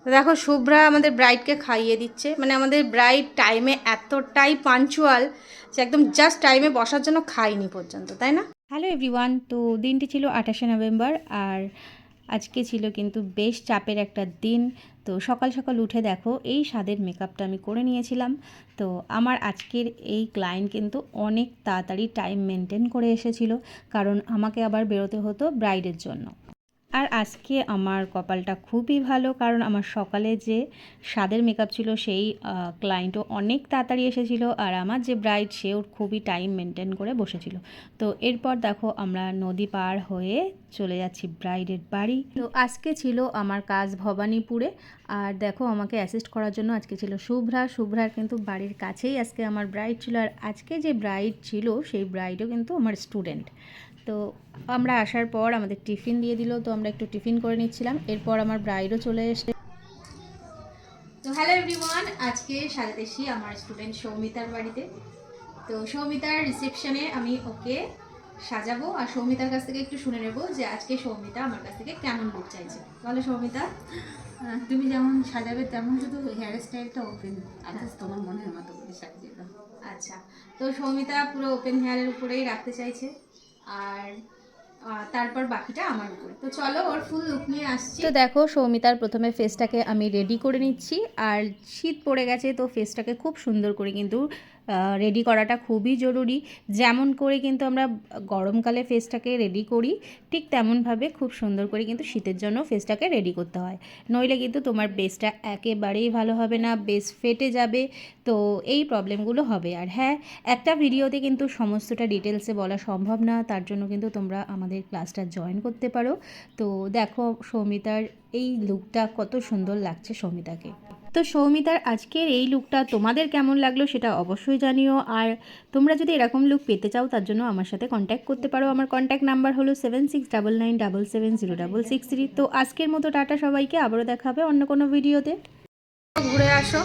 তো দেখো শুভ্রা আমাদের ব্রাইডকে খাইয়ে দিচ্ছে, মানে আমাদের ব্রাইড টাইমে এতটাই পাঞ্চুয়াল যে একদম জাস্ট টাইমে বসার জন্য খাইনি পর্যন্ত, তাই না? হ্যালো এভরিওয়ান, তো দিনটি ছিল 28শে নভেম্বর আর আজকে ছিল কিন্তু বেশ চাপের একটা দিন। তো সকাল সকাল উঠে দেখো এই স্বাদের মেকআপটা আমি করে নিয়েছিলাম। তো আমার আজকের এই ক্লায়েন্ট কিন্তু অনেক তাড়াতাড়ি টাইম মেনটেন করে এসেছিল, কারণ আমাকে আবার বেরোতে হতো ব্রাইডের জন্য। আর আজকে আমার কপালটা খুবই ভালো, কারণ আমার সকালে যে স্বাদের মেকআপ ছিল সেই ক্লায়েন্টও অনেক তাড়াতাড়ি এসেছিল, আর আমার যে ব্রাইড সেও খুবই টাইম মেনটেন করে বসেছিল। তো এরপর দেখো আমরা নদী পার হয়ে চলে যাচ্ছি ব্রাইডের বাড়ি। তো আজকে ছিল আমার কাজ ভবানীপুরে, আর দেখো আমাকে অ্যাসিস্ট করার জন্য আজকে ছিল শুভ্রার কিন্তু বাড়ির কাছেই আজকে আমার ব্রাইড ছিল। আর আজকে যে ব্রাইড ছিল সেই ব্রাইডও কিন্তু আমার স্টুডেন্ট। তো আমরা আসার পর আমাদের টিফিন দিয়ে দিল, তো আমরা একটু টিফিন করে নিচ্ছিলাম। এরপর আমার ব্রাইডও চলে এসে। তো হ্যালো এভরিওয়ান, আজকে সাজাতেছি আমার স্টুডেন্ট সৌমিতার বাড়িতে। তো সৌমিতার রিসেপশনে আমি ওকে সাজাবো, আর সৌমিতার কাছ থেকে একটু শুনে নেব যে আজকে সৌমিতা আমার কাছ থেকে কেমন লুক চাইছে। বলো সৌমিতা। তুমি যেমন সাজাবে তেমন শুধু হেয়ার স্টাইলটা ওপেন, আদার্স তোমার মনের মতো করে সাজিয়ে দাও। আচ্ছা, তো সৌমিতা পুরো ওপেন হেয়ারের উপরেই রাখতে চাইছে, আর তারপর বাকিটা আমার উপরে। তো চলো ওর ফুল লুক নিয়ে আসছি। তো দেখো সৌমিতার প্রথমে ফেসটাকে আমি রেডি করে নিচ্ছি, আর শীত পড়ে গেছে তো ফেসটাকে খুব সুন্দর করে কিন্তু রেডি করাটা খুবই জরুরি। যেমন করে কিন্তু আমরা গরমকালে ফেসটাকে রেডি করি, ঠিক তেমনভাবে খুব সুন্দর করে কিন্তু শীতের জন্য ফেসটাকে রেডি করতে হয়, নইলে কিন্তু তোমার বেসটা একেবারেই ভালো হবে না, বেস ফেটে যাবে। তো এই প্রবলেমগুলো হবে। আর হ্যাঁ, একটা ভিডিওতে কিন্তু সমস্তটা ডিটেলসে বলা সম্ভব না, তার জন্য কিন্তু তোমরা আমাদের ক্লাসটা জয়েন করতে পারো। তো দেখো সৌমিতার এই লুকটা কত সুন্দর লাগছে সৌমিতাকে। তো সৌমিতার আজকের এই লুকটা তোমাদের কেমন লাগলো সেটা অবশ্যই জানিও। আর তোমরা যদি এরকম লুক পেতে চাও তার জন্য আমার সাথে কন্ট্যাক্ট করতে পারো। আমার কন্ট্যাক্ট নাম্বার হলো 7699770663। তো আজকের মতো টাটা সবাইকে, আবারও দেখা হবে অন্য কোনো ভিডিওতে। ঘুরে আসো।